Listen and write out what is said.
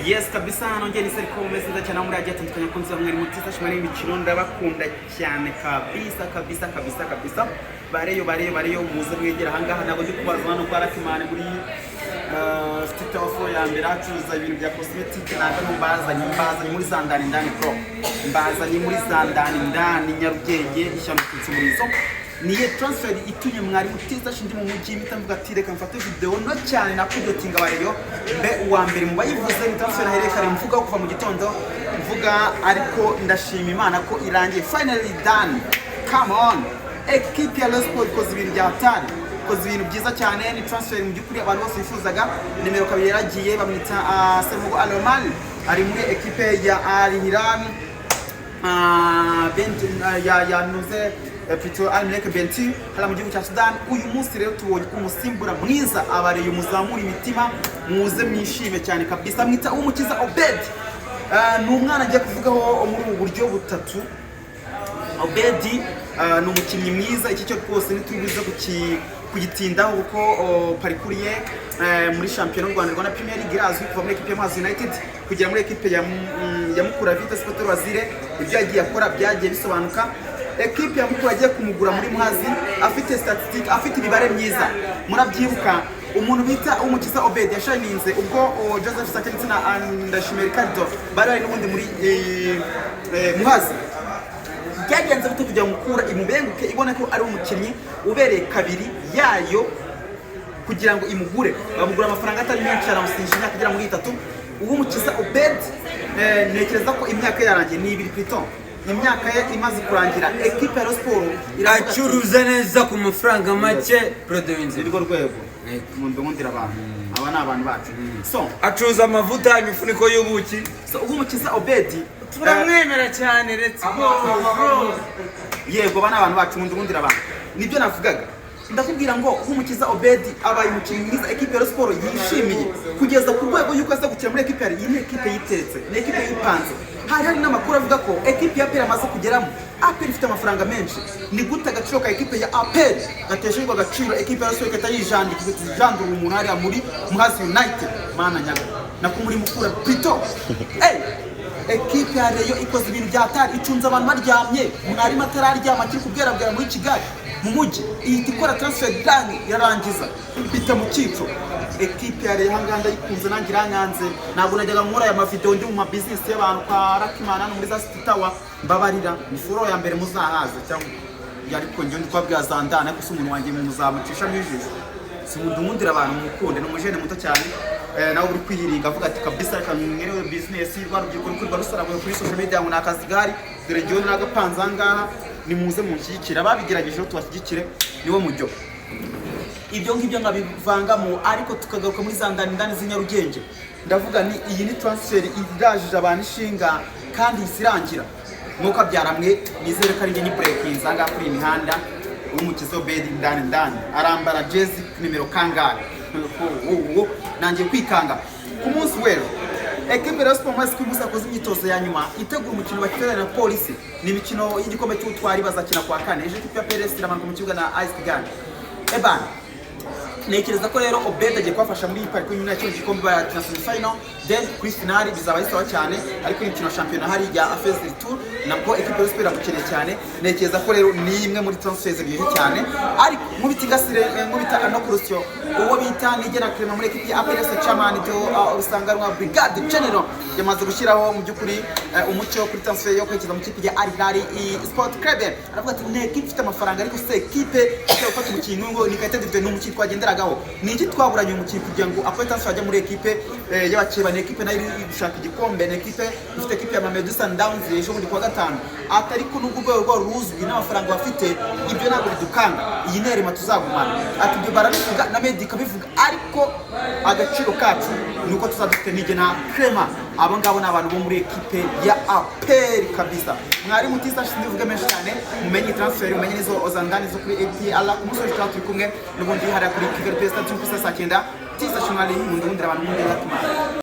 Yes kabisa nongeye nisari ko mumeze neza cyane muri agiye atandukanye kunze bamwe mutiza shimari imikino ndabakunda cyane kabisa bareyo muze mwegera hangaha nabo ndi kubaza hano kwa Rakimane muri Street of ya mbere acuruza ibintu bya cosmetic naga mbazanye muri Zandani ndani pro mbazanye muri Zandani ndani Nyarugenge ishyano cy'umurizo niye transfer itunye mwari mutiza shindi mu mujyi mitamvuga ati reka mfate video no cyane nakudotinga bareyo mbe uwa mbere mu bayivuze ni transfer herekare mvuga kuva mu gitondo mvuga ariko ndashima Imana ko irangiye finally done. Come on, equipe ya Rayon Sports koze ibintu bya hatari, koze ibintu byiza cyane, ni transfer mu byukuri abantu bose bifuzaga. Nimero kabiri yaragiye bamwita Semogo Alomal ari muri equipe ya Al Hilal ya Nuze plutôt Al-Melek Benti hala mu gihugu cya Sudan. Uyu munsi rero tubonye umusimbura mwiza abareye umuzamura imitima muze mwishime cyane kabisa mwita umukiza Obed. Ni umwana ngiye kuvugaho muri ubu buryo butatu. Obed ni umukinnyi mwiza, iki cyo rwose nitubiza kugitindaho kuko parikuriye muri champion y'u Rwanda Premier League irazwi kuva muri equipe ya Muhazi United kugera muri equipe ya Mukura Vita Sport Wazire. Ibyo yagiye akora byagiye bisobanuka. Equipe ya Mukura agiye kumugura muri Muhazi afite statistique, afite ibibare myiza. Murabyibuka umuntu bita umukiza Obed yashaninze ubwo Joseph Sakenzi na Ndashimira Ricardo bari n'ubundi muri Muhazi. Byagenze bito kujya Mukura imubenguke ibone ko ari umukinnyi ubereye kabiri yayo kugira ngo imugure. Bamugura amafaranga atari menshi aramusinjije imyaka igera muri 3. Uwo mukiza Obed nekereza ko imyaka yarangiye ni 2 plutôt. Imyaka ye imaze kurangira. Equipe ya Rayon Sports acuruza neza ku mafaranga make Prodewinze nirwo rwego umuntu ngundira abantu aba ni abantu bacu. So acuruza amavuta imifuniko y'ubuki. So uwo mukiza Obed turamwemera cyane let's go. Yego bana abantu bacu umuntu ngundira abantu nibyo navugaga. Ndakubwira ngo umukiza Obed abaye umukinnyi mwiza equipe ya Rayon Sports yishimiye kugeza ku rwego yuko aza gukina muri equipe yari iyi equipe yiteretse ni equipe yipanze. Hari n'amakuru avuga ko equipe ya APR amaze kugeramo. APR ifite amafaranga menshi. Ni gute agaciro ka equipe ya APR gateshejwe agaciro equipe ya Rayon Sports katayijandika kujandura umuntu ari muri Muhazi United mana nyaga nako muri Mukura plutôt. Equipe ya Rayon ikoze ibintu bya hatari, icunza abantu baryamye mwari matararyama kiri kubwerabwera muri Kigali mu mujyi ihita ikora transfer plan yarangiza bita mu cyico. Equipe ya Rayon hanganda yikunze nangira nyanze ntabwo najyaga nkora aya mavideo ndi mu ma business y'abantu kwa Rakimana no muri za City Tower mbabarira ni furo ya mbere muzahaza cyangwa yariko njye ndi kwabwira Zandana ko umuntu wanjye mu muzamucisha mwijije simundi umundira abantu mukunde no mujene muto cyane nawe uri kwiyiringa avuga ati kabisa kanyerewe business y'urubyiruko rwo rusara kuri social media ngo nakazigari dore njye nagapanza ngaha ni muze munshyikira babigerageje tubashyigikire niwo mujyo. Ibyo ngibyo ngabivangamo ariko tukagaruka muri Zandani ndani z'inyarugenge ndavuga ni iyi ni transfer irajije abantu ishinga kandi isirangira nuko abyaramwe nizere ko ari nge breaking anga kuri imihanda. Umukiza Obed ndani arambara jezi nimero kangahe nangiye kwikanga ku munsi wero. Equipe ya Rayon Sports maze kwibuza koze imyitozo ya nyuma itegura umukino bakiferana na Polisi. Ni imikino y'igikombe cy'utwari bazakina kwa kane. Ejo equipe ya PRS iramanka mu kibuga na AS Kigali. Nekereza ko rero Obed agiye kwafasha muri pariko nyuma cyo gikombe ba semi-final then kuri finale bizaba bisawa cyane ariko imikino championnat hari ya AFC Tour nabwo equipe ya Sport amukeneye cyane. Nekereza ko rero ni imwe muri transfers byiza cyane ariko mu bitigasire mu bita no kurusyo uwo bita nigera Clement muri equipe ya APRS chairman byo usanganwa Brigade General yamaze gushyiraho mu byukuri umucyo kuri transfer yo kwekiza mu kipe ya Al Hilal Sport Club. Aravuga ati ne equipe ifite amafaranga ariko se equipe cyo gufata umukinyi ngo ni Kayitede no mukinyi twagendera niki twaburanye umukinnyi kugira ngo akore transfer ajya muri equipe y'abakeba. Ni equipe nayo gushaka igikombe, ni equipe ifite equipe ya Mamelodi Sundowns ejo muri kwa gatanu atari ko nubwo rwo ruzwi n'amafaranga bafite ibyo ntabwo bidukanga. Iyi nerema tuzagumana ati ibyo barabivuga na Medika bivuga ariko agaciro kacu nuko tuzadufite nige na Clement. Abo ngabo n'abantu bo muri equipe ya APR kabisa. Mwari mutiza shindivuga menshi cyane mumenye transfer mumenye nizo ozandani zo kuri APR umusore turi kumwe n'ubundi hari kuri Kigali Pesta cy'uko saa 9 tiza shonali mu ndundira abantu mu ndira